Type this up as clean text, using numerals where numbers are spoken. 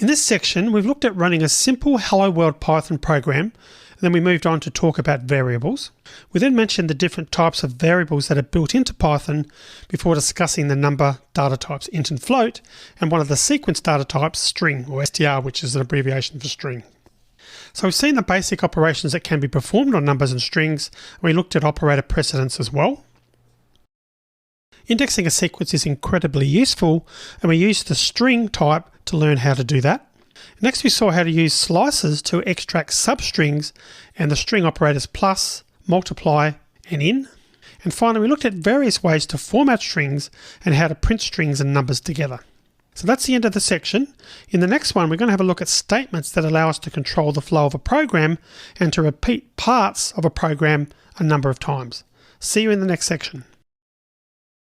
In this section, we've looked at running a simple Hello World Python program, and then we moved on to talk about variables. We then mentioned the different types of variables that are built into Python before discussing the number data types, int and float, and one of the sequence data types, string or str, which is an abbreviation for string. So we've seen the basic operations that can be performed on numbers and strings, and we looked at operator precedence as well. Indexing a sequence is incredibly useful, and we used the string type to learn how to do that. Next, we saw how to use slices to extract substrings and the string operators plus, multiply, and in. And finally, we looked at various ways to format strings and how to print strings and numbers together. So that's the end of the section. In the next one, we're going to have a look at statements that allow us to control the flow of a program and to repeat parts of a program a number of times. See you in the next section.